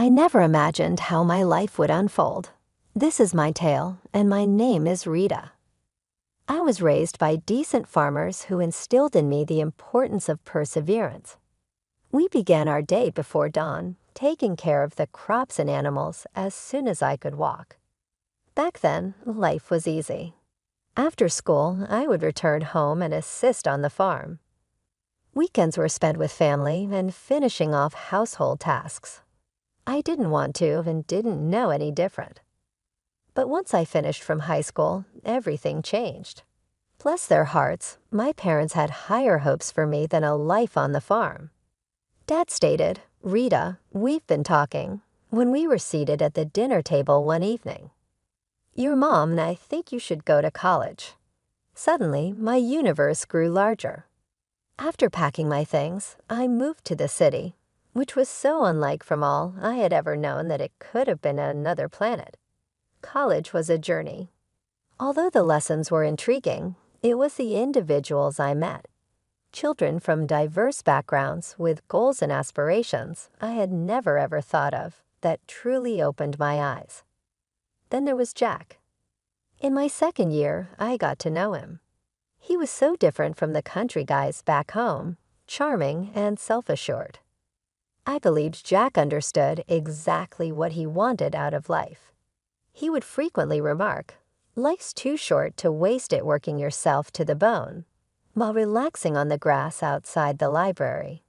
I never imagined how my life would unfold. This is my tale, and my name is Rita. I was raised by decent farmers who instilled in me the importance of perseverance. We began our day before dawn, taking care of the crops and animals as soon as I could walk. Back then, life was easy. After school, I would return home and assist on the farm. Weekends were spent with family and finishing off household tasks. I didn't want to and didn't know any different. But once I finished from high school, everything changed. Bless their hearts, my parents had higher hopes for me than a life on the farm. Dad stated, "Rita, we've been talking," when we were seated at the dinner table one evening. "Your mom and I think you should go to college." Suddenly, my universe grew larger. After packing my things, I moved to the city, which was so unlike from all I had ever known that it could have been another planet. College was a journey. Although the lessons were intriguing, it was the individuals I met. Children from diverse backgrounds with goals and aspirations I had never ever thought of that truly opened my eyes. Then there was Jack. In my second year, I got to know him. He was so different from the country guys back home, charming and self-assured. I believed Jack understood exactly what he wanted out of life. He would frequently remark, "Life's too short to waste it working yourself to the bone," while relaxing on the grass outside the library.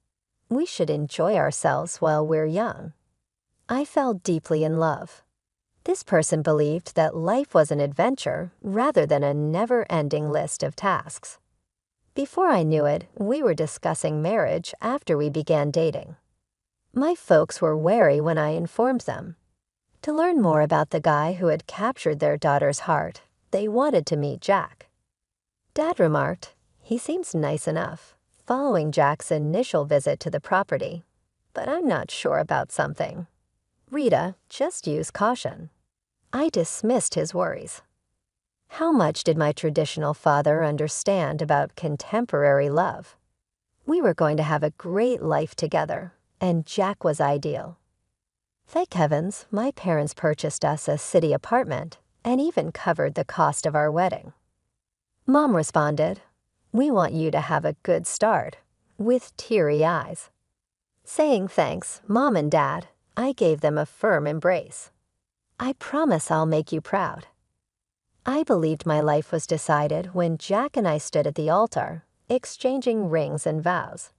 We should enjoy ourselves while we're young. I fell deeply in love. This person believed that life was an adventure rather than a never-ending list of tasks. Before I knew it, we were discussing marriage after we began dating. My folks were wary when I informed them. To learn more about the guy who had captured their daughter's heart, they wanted to meet Jack. Dad remarked, "He seems nice enough," following Jack's initial visit to the property. "But I'm not sure about something. Rita, just use caution." I dismissed his worries. How much did my traditional father understand about contemporary love? We were going to have a great life together, and Jack was ideal. Thank heavens, my parents purchased us a city apartment and even covered the cost of our wedding. Mom responded, "We want you to have a good start," with teary eyes. Saying thanks, Mom and Dad, I gave them a firm embrace. "I promise I'll make you proud." I believed my life was decided when Jack and I stood at the altar, exchanging rings and vows.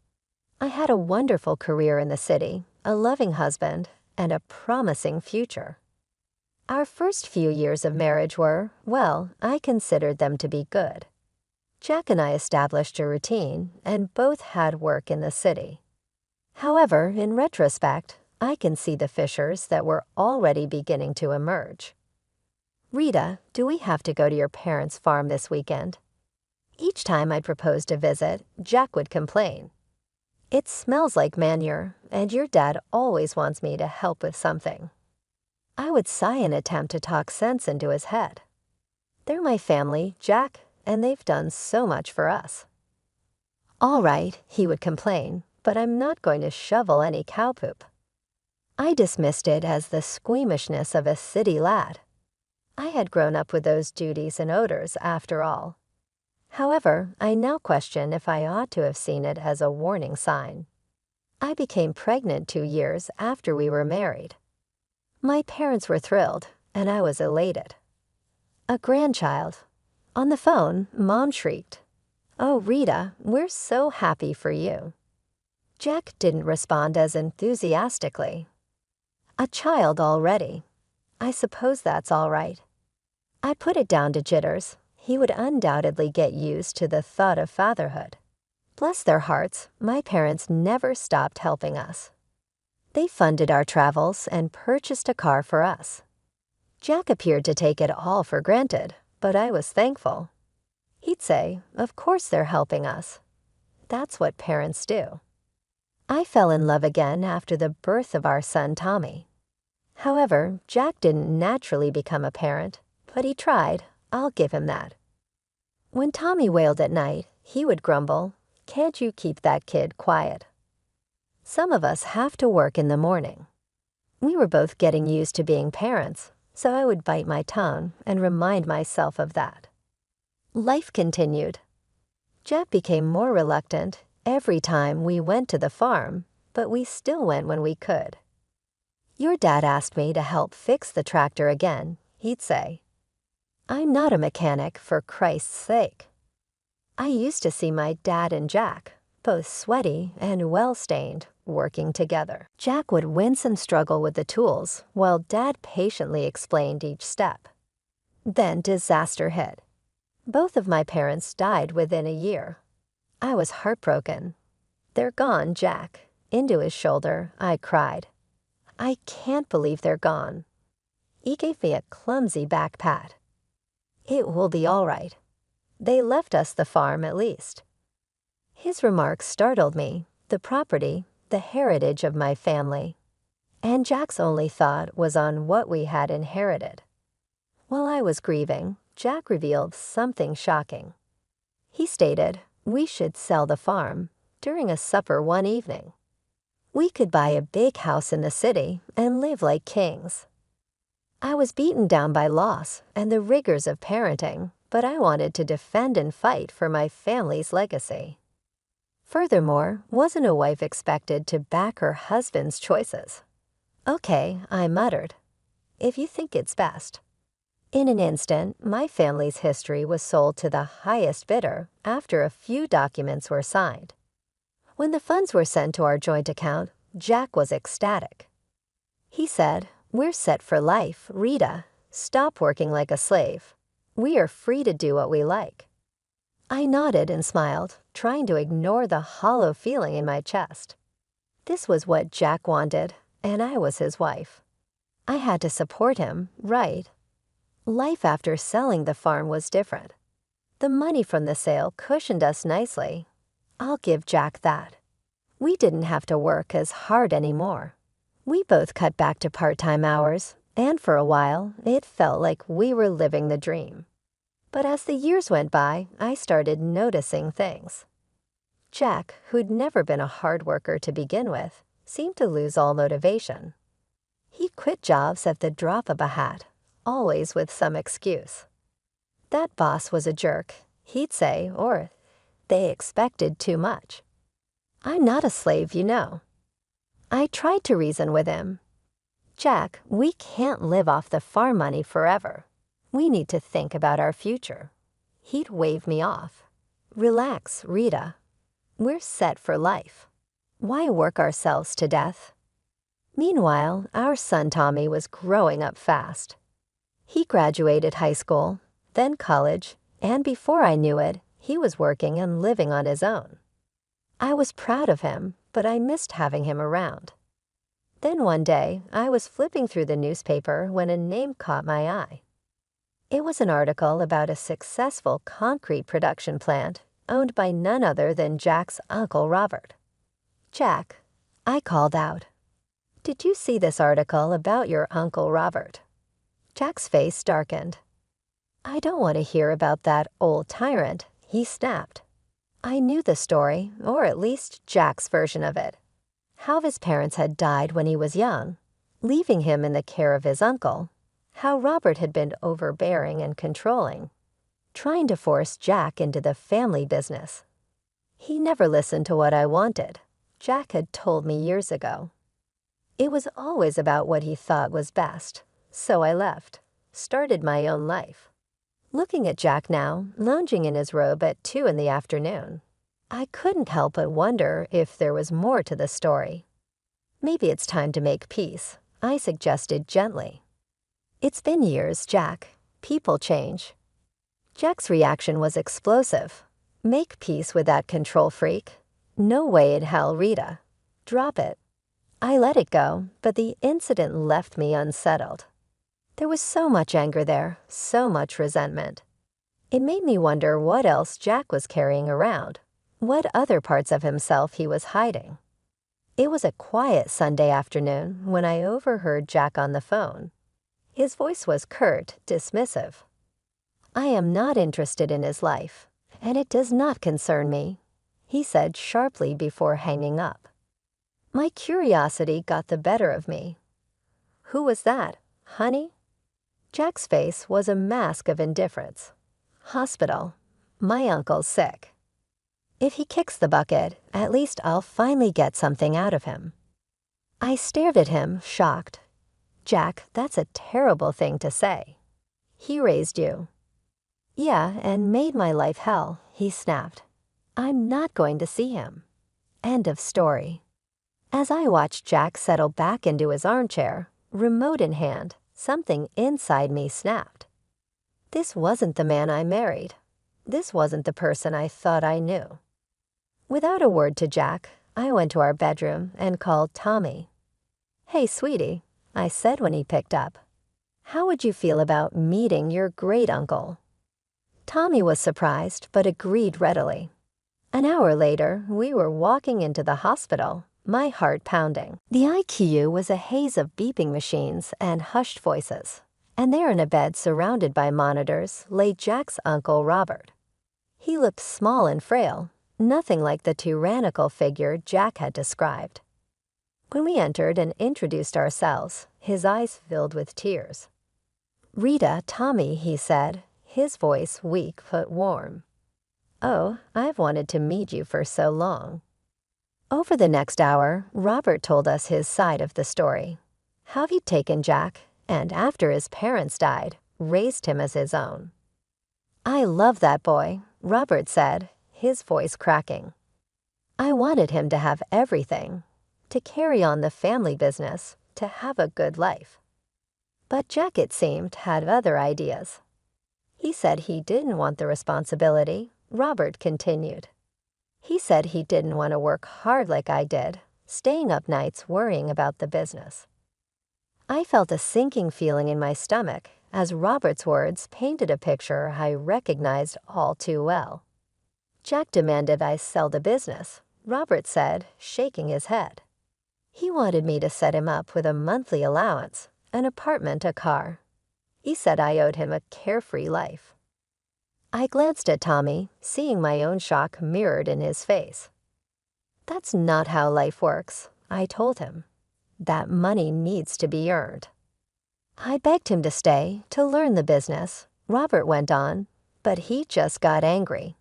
I had a wonderful career in the city, a loving husband, and a promising future. Our first few years of marriage were, well, I considered them to be good. Jack and I established a routine, and both had work in the city. However, in retrospect, I can see the fissures that were already beginning to emerge. "Rita, do we have to go to your parents' farm this weekend?" Each time I'd propose to visit, Jack would complain. "It smells like manure, and your dad always wants me to help with something." I would sigh in an attempt to talk sense into his head. "They're my family, Jack, and they've done so much for us." "All right," he would complain, "but I'm not going to shovel any cow poop." I dismissed it as the squeamishness of a city lad. I had grown up with those duties and odors after all. However, I now question if I ought to have seen it as a warning sign. I became pregnant 2 years after we were married. My parents were thrilled, and I was elated. A grandchild. On the phone, Mom shrieked, "Oh, Rita, we're so happy for you." Jack didn't respond as enthusiastically. A child already. I suppose that's all right. I put it down to jitters. He would undoubtedly get used to the thought of fatherhood. Bless their hearts, my parents never stopped helping us. They funded our travels and purchased a car for us. Jack appeared to take it all for granted, but I was thankful. He'd say, "Of course they're helping us." That's what parents do. I fell in love again after the birth of our son Tommy. However, Jack didn't naturally become a parent, but he tried, I'll give him that. When Tommy wailed at night, he would grumble, "Can't you keep that kid quiet?" Some of us have to work in the morning. We were both getting used to being parents, so I would bite my tongue and remind myself of that. Life continued. Jeb became more reluctant every time we went to the farm, but we still went when we could. "Your dad asked me to help fix the tractor again," he'd say. "I'm not a mechanic, for Christ's sake." I used to see my dad and Jack, both sweaty and well-stained, working together. Jack would wince and struggle with the tools while Dad patiently explained each step. Then disaster hit. Both of my parents died within a year. I was heartbroken. "They're gone, Jack." Into his shoulder, I cried. "I can't believe they're gone." He gave me a clumsy back pat. "It will be all right. They left us the farm at least." His remarks startled me, the property, the heritage of my family. And Jack's only thought was on what we had inherited. While I was grieving, Jack revealed something shocking. He stated we should sell the farm during a supper one evening. We could buy a big house in the city and live like kings. I was beaten down by loss and the rigors of parenting, but I wanted to defend and fight for my family's legacy. Furthermore, wasn't a wife expected to back her husband's choices? "Okay," I muttered. "If you think it's best." In an instant, my family's history was sold to the highest bidder after a few documents were signed. When the funds were sent to our joint account, Jack was ecstatic. He said, "We're set for life, Rita. Stop working like a slave. We are free to do what we like." I nodded and smiled, trying to ignore the hollow feeling in my chest. This was what Jack wanted, and I was his wife. I had to support him, right? Life after selling the farm was different. The money from the sale cushioned us nicely. I'll give Jack that. We didn't have to work as hard anymore. We both cut back to part-time hours, and for a while, it felt like we were living the dream. But as the years went by, I started noticing things. Jack, who'd never been a hard worker to begin with, seemed to lose all motivation. He'd quit jobs at the drop of a hat, always with some excuse. That boss was a jerk, he'd say, or they expected too much. "I'm not a slave, you know." I tried to reason with him. "Jack, we can't live off the farm money forever. We need to think about our future." He'd wave me off. "Relax, Rita. We're set for life. Why work ourselves to death?" Meanwhile, our son Tommy was growing up fast. He graduated high school, then college, and before I knew it, he was working and living on his own. I was proud of him, but I missed having him around. Then one day, I was flipping through the newspaper when a name caught my eye. It was an article about a successful concrete production plant owned by none other than Jack's Uncle Robert. "Jack," I called out, "did you see this article about your Uncle Robert?" Jack's face darkened. "I don't want to hear about that old tyrant," he snapped. I knew the story, or at least Jack's version of it. How his parents had died when he was young, leaving him in the care of his uncle. How Robert had been overbearing and controlling, trying to force Jack into the family business. He never listened to what I wanted, Jack had told me years ago. It was always about what he thought was best, so I left, started my own life. Looking at Jack now, lounging in his robe at 2 in the afternoon, I couldn't help but wonder if there was more to the story. "Maybe it's time to make peace," I suggested gently. "It's been years, Jack. People change." Jack's reaction was explosive. "Make peace with that control freak? No way in hell, Rita. Drop it." I let it go, but the incident left me unsettled. There was so much anger there, so much resentment. It made me wonder what else Jack was carrying around, what other parts of himself he was hiding. It was a quiet Sunday afternoon when I overheard Jack on the phone. His voice was curt, dismissive. "I am not interested in his life, and it does not concern me," he said sharply before hanging up. My curiosity got the better of me. Who was that, honey? Jack's face was a mask of indifference. Hospital. My uncle's sick. If he kicks the bucket, at least I'll finally get something out of him. I stared at him, shocked. Jack, that's a terrible thing to say. He raised you. Yeah, and made my life hell, he snapped. I'm not going to see him. End of story. As I watched Jack settle back into his armchair, remote in hand, something inside me snapped. This wasn't the man I married. This wasn't the person I thought I knew. Without a word to Jack, I went to our bedroom and called Tommy. Hey, sweetie, I said when he picked up. How would you feel about meeting your great-uncle? Tommy was surprised but agreed readily. An hour later, we were walking into the hospital, my heart pounding. The ICU was a haze of beeping machines and hushed voices, and there in a bed surrounded by monitors lay Jack's uncle Robert. He looked small and frail, nothing like the tyrannical figure Jack had described. When we entered and introduced ourselves, his eyes filled with tears. Rita, Tommy, he said, his voice weak but warm. Oh, I've wanted to meet you for so long. Over the next hour, Robert told us his side of the story. How he'd taken Jack, and after his parents died, raised him as his own. I love that boy, Robert said, his voice cracking. I wanted him to have everything, to carry on the family business, to have a good life. But Jack, it seemed, had other ideas. He said he didn't want the responsibility, Robert continued. He said he didn't want to work hard like I did, staying up nights worrying about the business. I felt a sinking feeling in my stomach as Robert's words painted a picture I recognized all too well. Jack demanded I sell the business, Robert said, shaking his head. He wanted me to set him up with a monthly allowance, an apartment, a car. He said I owed him a carefree life. I glanced at Tommy, seeing my own shock mirrored in his face. That's not how life works, I told him. That money needs to be earned. I begged him to stay, to learn the business, Robert went on, but he just got angry.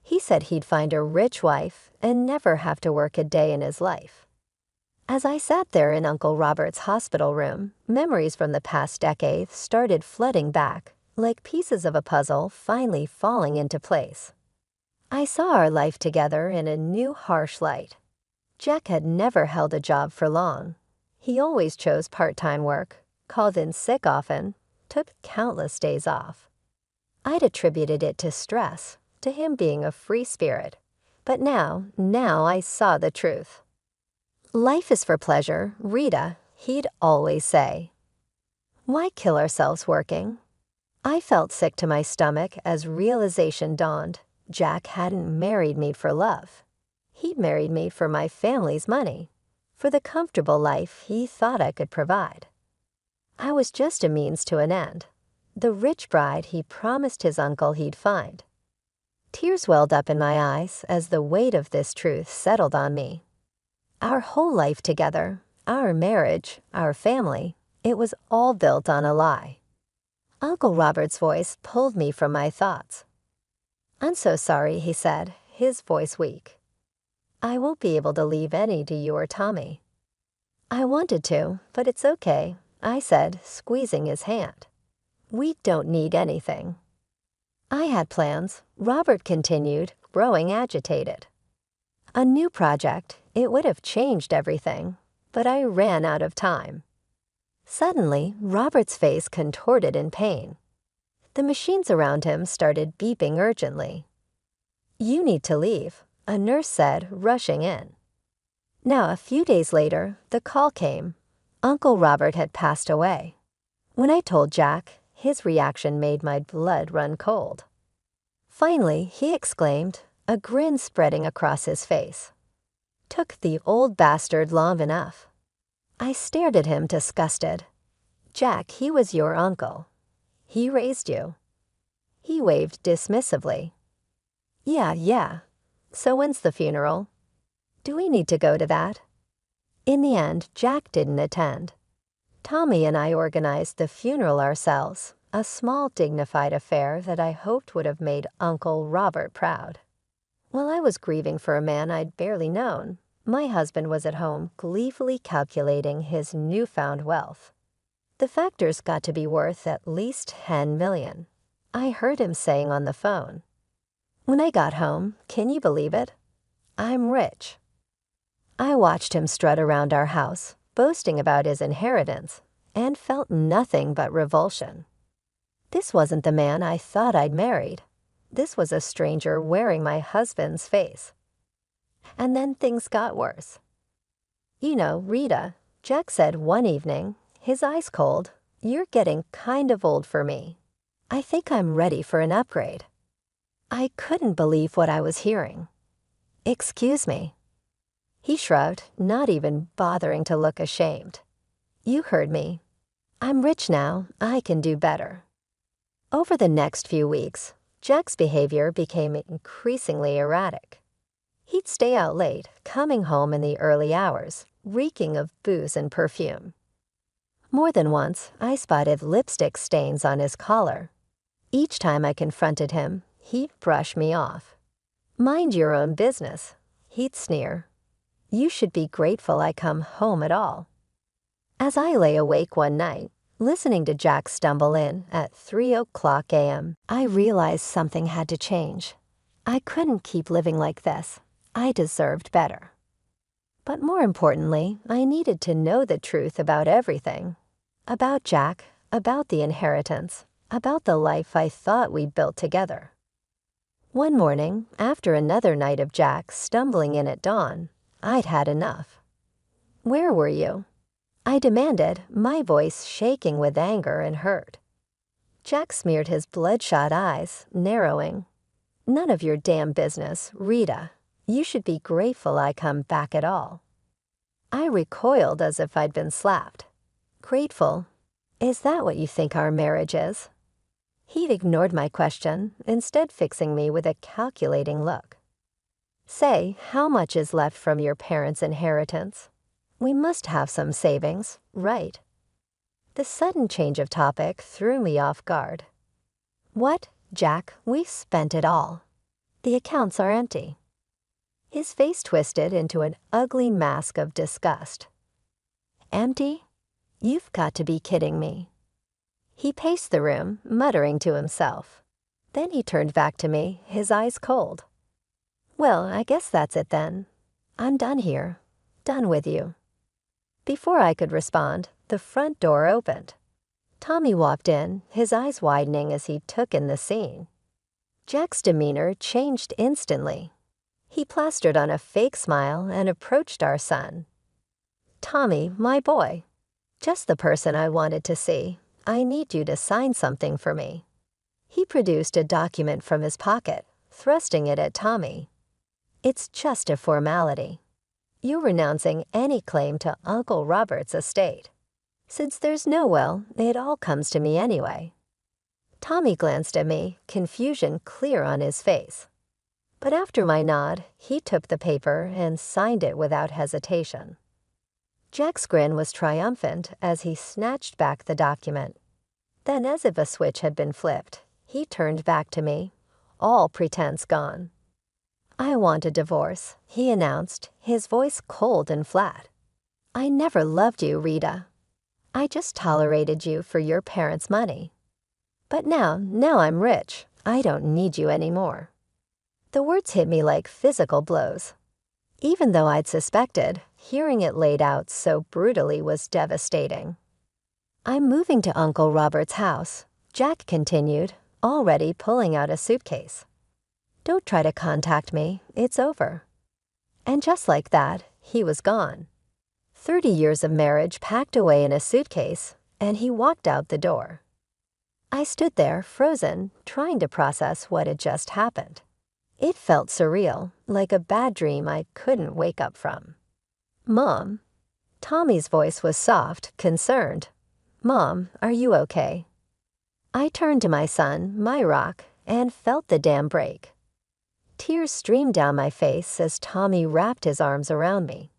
He said he'd find a rich wife and never have to work a day in his life. As I sat there in Uncle Robert's hospital room, memories from the past decade started flooding back, like pieces of a puzzle finally falling into place. I saw our life together in a new harsh light. Jack had never held a job for long. He always chose part-time work, called in sick often, took countless days off. I'd attributed it to stress, to him being a free spirit. But now I saw the truth. Life is for pleasure, Rita, he'd always say. Why kill ourselves working? I felt sick to my stomach as realization dawned. Jack hadn't married me for love. He'd married me for my family's money, for the comfortable life he thought I could provide. I was just a means to an end, the rich bride he promised his uncle he'd find. Tears welled up in my eyes as the weight of this truth settled on me. Our whole life together, our marriage, our family, it was all built on a lie. Uncle Robert's voice pulled me from my thoughts. I'm so sorry, he said, his voice weak. I won't be able to leave any to you or Tommy. I wanted to, but it's okay, I said, squeezing his hand. We don't need anything. I had plans, Robert continued, growing agitated. A new project, it would have changed everything, but I ran out of time. Suddenly, Robert's face contorted in pain. The machines around him started beeping urgently. You need to leave, a nurse said, rushing in. Now, a few days later, the call came. Uncle Robert had passed away. When I told Jack, his reaction made my blood run cold. Finally, he exclaimed, a grin spreading across his face. Took the old bastard long enough. I stared at him disgusted. Jack, he was your uncle. He raised you. He waved dismissively. Yeah. So when's the funeral? Do we need to go to that? In the end, Jack didn't attend. Tommy and I organized the funeral ourselves, a small dignified affair that I hoped would have made Uncle Robert proud. While I was grieving for a man I'd barely known, my husband was at home gleefully calculating his newfound wealth. The factors got to be worth at least 10 million. I heard him saying on the phone. When I got home, can you believe it? I'm rich. I watched him strut around our house, boasting about his inheritance, and felt nothing but revulsion. This wasn't the man I thought I'd married. This was a stranger wearing my husband's face. And then things got worse. You know, Rita, Jack said one evening, his eyes cold, "You're getting kind of old for me. I think I'm ready for an upgrade." I couldn't believe what I was hearing. "Excuse me." He shrugged, not even bothering to look ashamed. "You heard me. I'm rich now. I can do better." Over the next few weeks, Jack's behavior became increasingly erratic. He'd stay out late, coming home in the early hours, reeking of booze and perfume. More than once, I spotted lipstick stains on his collar. Each time I confronted him, he'd brush me off. "Mind your own business," he'd sneer. "You should be grateful I come home at all." As I lay awake one night, listening to Jack stumble in at 3:00 a.m., I realized something had to change. I couldn't keep living like this. I deserved better. But more importantly, I needed to know the truth about everything. About Jack, about the inheritance, about the life I thought we'd built together. One morning, after another night of Jack stumbling in at dawn, I'd had enough. "Where were you?" I demanded, my voice shaking with anger and hurt. Jack smeared his bloodshot eyes, narrowing. "None of your damn business, Rita. You should be grateful I come back at all." I recoiled as if I'd been slapped. "Grateful? Is that what you think our marriage is?" He'd ignored my question, instead fixing me with a calculating look. "Say, how much is left from your parents' inheritance? We must have some savings, right?" The sudden change of topic threw me off guard. "What, Jack, we've spent it all. The accounts are empty." His face twisted into an ugly mask of disgust. "Empty? You've got to be kidding me." He paced the room, muttering to himself. Then he turned back to me, his eyes cold. "Well, I guess that's it then. I'm done here. Done with you." Before I could respond, the front door opened. Tommy walked in, his eyes widening as he took in the scene. Jack's demeanor changed instantly. He plastered on a fake smile and approached our son. "Tommy, my boy. Just the person I wanted to see. I need you to sign something for me." He produced a document from his pocket, thrusting it at Tommy. "It's just a formality. You're renouncing any claim to Uncle Robert's estate. Since there's no will, it all comes to me anyway." Tommy glanced at me, confusion clear on his face. But after my nod, he took the paper and signed it without hesitation. Jack's grin was triumphant as he snatched back the document. Then, as if a switch had been flipped, he turned back to me, all pretense gone. "I want a divorce," he announced, his voice cold and flat. "I never loved you, Rita. I just tolerated you for your parents' money. But now I'm rich. I don't need you anymore." The words hit me like physical blows. Even though I'd suspected, hearing it laid out so brutally was devastating. "I'm moving to Uncle Robert's house," Jack continued, already pulling out a suitcase. "Don't try to contact me. It's over." And just like that, he was gone. 30 years of marriage packed away in a suitcase, and he walked out the door. I stood there, frozen, trying to process what had just happened. It felt surreal, like a bad dream I couldn't wake up from. "Mom." Tommy's voice was soft, concerned. "Mom, are you okay?" I turned to my son, my rock, and felt the dam break. Tears streamed down my face as Tommy wrapped his arms around me.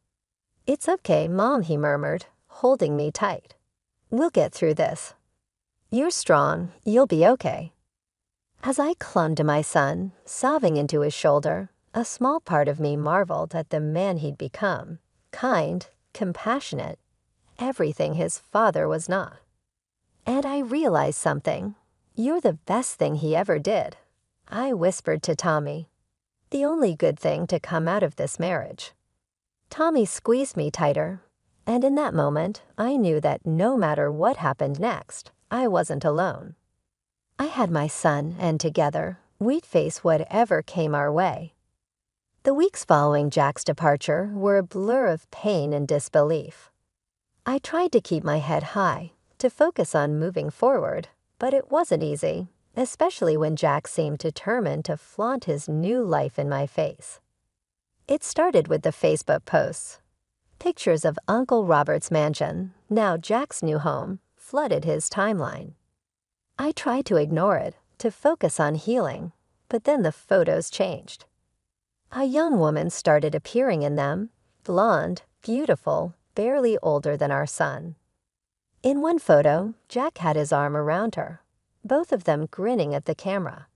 "It's okay, Mom," he murmured, holding me tight. We'll get through this. You're strong. You'll be okay." As I clung to my son, sobbing into his shoulder, a small part of me marveled at the man he'd become. Kind, compassionate, everything his father was not. And I realized something. "You're the best thing he ever did," I whispered to Tommy. "The only good thing to come out of this marriage." Tommy squeezed me tighter, and in that moment, I knew that no matter what happened next, I wasn't alone. I had my son, and together, we'd face whatever came our way. The weeks following Jack's departure were a blur of pain and disbelief. I tried to keep my head high, to focus on moving forward, but it wasn't easy, especially when Jack seemed determined to flaunt his new life in my face. It started with the Facebook posts. Pictures of Uncle Robert's mansion, now Jack's new home, flooded his timeline. I tried to ignore it, to focus on healing, but then the photos changed. A young woman started appearing in them, blonde, beautiful, barely older than our son. In one photo, Jack had his arm around her, both of them grinning at the camera.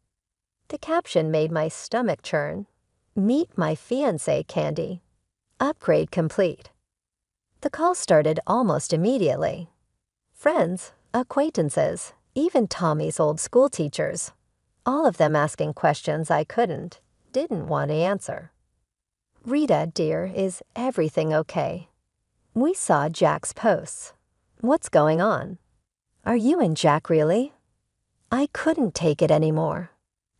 The caption made my stomach churn. "Meet my fiancé, Candy. Upgrade complete." The call started almost immediately. Friends, acquaintances, even Tommy's old school teachers, all of them asking questions I didn't want to answer. "Rita, dear, is everything okay? We saw Jack's posts. What's going on? Are you and Jack really?" I couldn't take it anymore.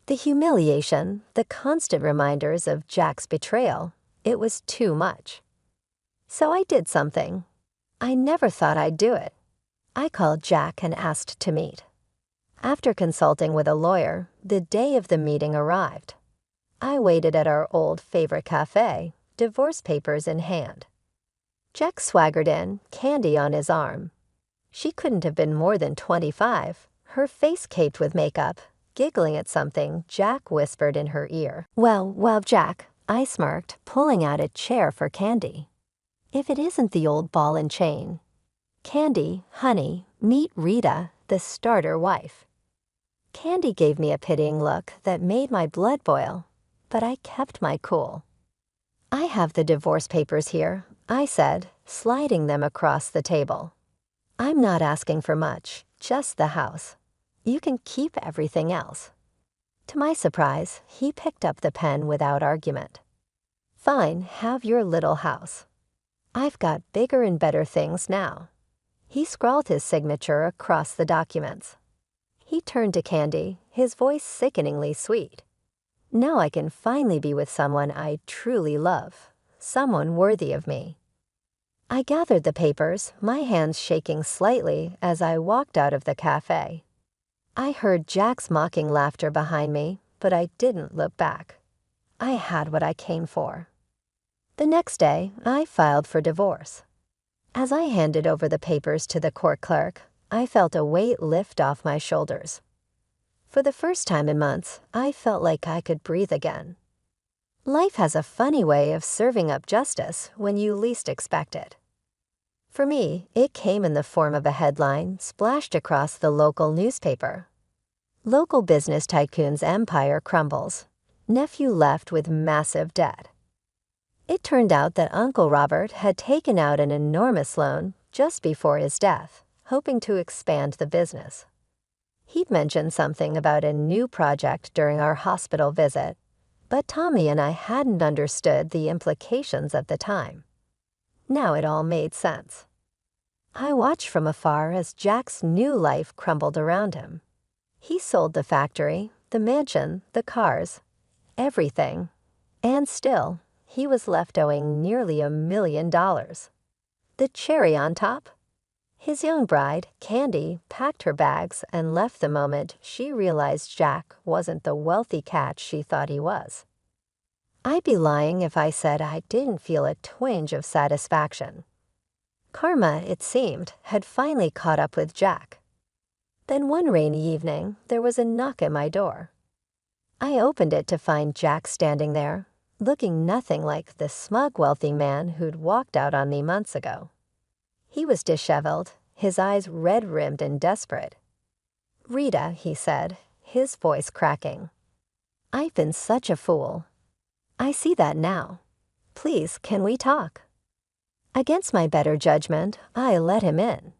The humiliation, the constant reminders of Jack's betrayal, it was too much. So I did something. I never thought I'd do it. I called Jack and asked to meet. After consulting with a lawyer, the day of the meeting arrived. I waited at our old favorite cafe, divorce papers in hand. Jack swaggered in, Candy on his arm. She couldn't have been more than 25, her face caked with makeup, giggling at something Jack whispered in her ear. Well, Jack," I smirked, pulling out a chair for Candy. "If it isn't the old ball and chain. Candy, honey, meet Rita, the starter wife." Candy gave me a pitying look that made my blood boil, but I kept my cool. "I have the divorce papers here," I said, sliding them across the table. "I'm not asking for much, just the house. You can keep everything else." To my surprise, he picked up the pen without argument. "Fine, have your little house. I've got bigger and better things now." He scrawled his signature across the documents. He turned to Candy, his voice sickeningly sweet. "Now I can finally be with someone I truly love, someone worthy of me." I gathered the papers, my hands shaking slightly as I walked out of the cafe. I heard Jack's mocking laughter behind me, but I didn't look back. I had what I came for. The next day, I filed for divorce. As I handed over the papers to the court clerk, I felt a weight lift off my shoulders. For the first time in months, I felt like I could breathe again. Life has a funny way of serving up justice when you least expect it. For me, it came in the form of a headline splashed across the local newspaper. "Local business tycoon's empire crumbles. Nephew left with massive debt." It turned out that Uncle Robert had taken out an enormous loan just before his death, hoping to expand the business. He'd mentioned something about a new project during our hospital visit, but Tommy and I hadn't understood the implications at the time. Now it all made sense. I watched from afar as Jack's new life crumbled around him. He sold the factory, the mansion, the cars, everything, and still, he was left owing nearly $1 million. The cherry on top? His young bride, Candy, packed her bags and left the moment she realized Jack wasn't the wealthy catch she thought he was. I'd be lying if I said I didn't feel a twinge of satisfaction. Karma, it seemed, had finally caught up with Jack. Then one rainy evening, there was a knock at my door. I opened it to find Jack standing there, looking nothing like the smug, wealthy man who'd walked out on me months ago. He was disheveled, his eyes red-rimmed and desperate. "Rita," he said, his voice cracking. "I've been such a fool. I see that now. Please, can we talk?" Against my better judgment, I let him in.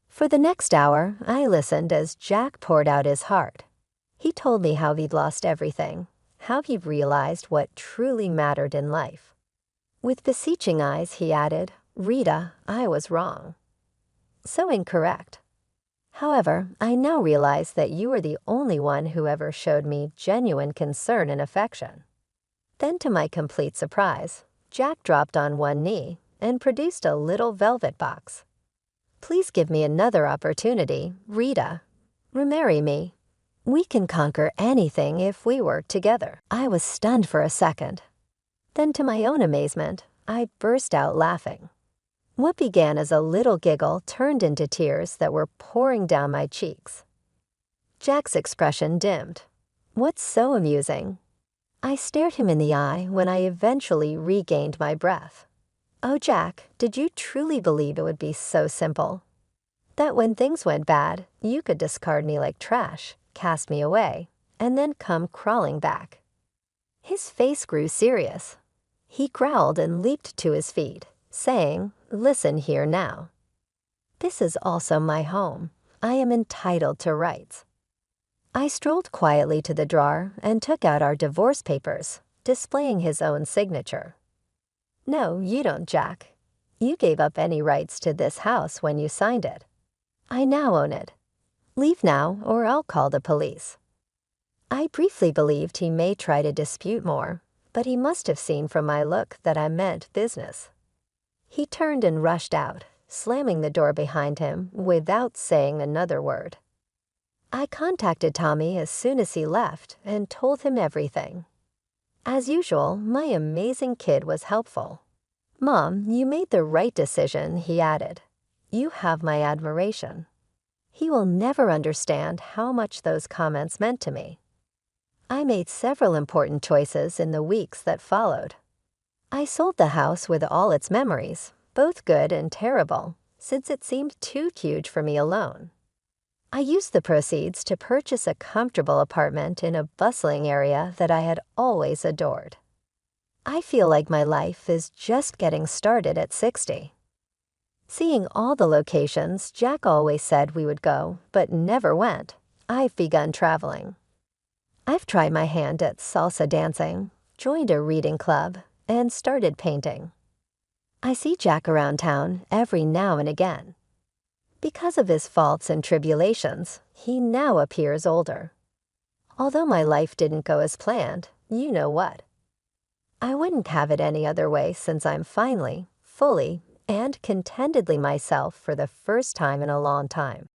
For the next hour, I listened as Jack poured out his heart. He told me how he'd lost everything, how he realized what truly mattered in life. With beseeching eyes, he added, "Rita, I was wrong. So incorrect. However, I now realize that you are the only one who ever showed me genuine concern and affection." Then, to my complete surprise, Jack dropped on one knee and produced a little velvet box. "Please give me another opportunity, Rita. Remarry me. We can conquer anything if we work together." I was stunned for a second. Then, to my own amazement, I burst out laughing. What began as a little giggle turned into tears that were pouring down my cheeks. Jack's expression dimmed. "What's so amusing?" I stared him in the eye when I eventually regained my breath. "Oh, Jack, did you truly believe it would be so simple? That when things went bad, you could discard me like trash, cast me away, and then come crawling back?" His face grew serious. He growled and leaped to his feet, saying, "Listen here now. This is also my home. I am entitled to rights." I strolled quietly to the drawer and took out our divorce papers, displaying his own signature. "No, you don't, Jack. You gave up any rights to this house when you signed it. I now own it. Leave now, or I'll call the police." I briefly believed he may try to dispute more, but he must have seen from my look that I meant business. He turned and rushed out, slamming the door behind him without saying another word. I contacted Tommy as soon as he left and told him everything. As usual, my amazing kid was helpful. "Mom, you made the right decision," he added. "You have my admiration." He will never understand how much those comments meant to me. I made several important choices in the weeks that followed. I sold the house with all its memories, both good and terrible, since it seemed too huge for me alone. I used the proceeds to purchase a comfortable apartment in a bustling area that I had always adored. I feel like my life is just getting started at 60. Seeing all the locations Jack always said we would go, but never went, I've begun traveling. I've tried my hand at salsa dancing, joined a reading club, and started painting. I see Jack around town every now and again. Because of his faults and tribulations, he now appears older. Although my life didn't go as planned, you know what. I wouldn't have it any other way since I'm finally, fully, and contentedly myself for the first time in a long time.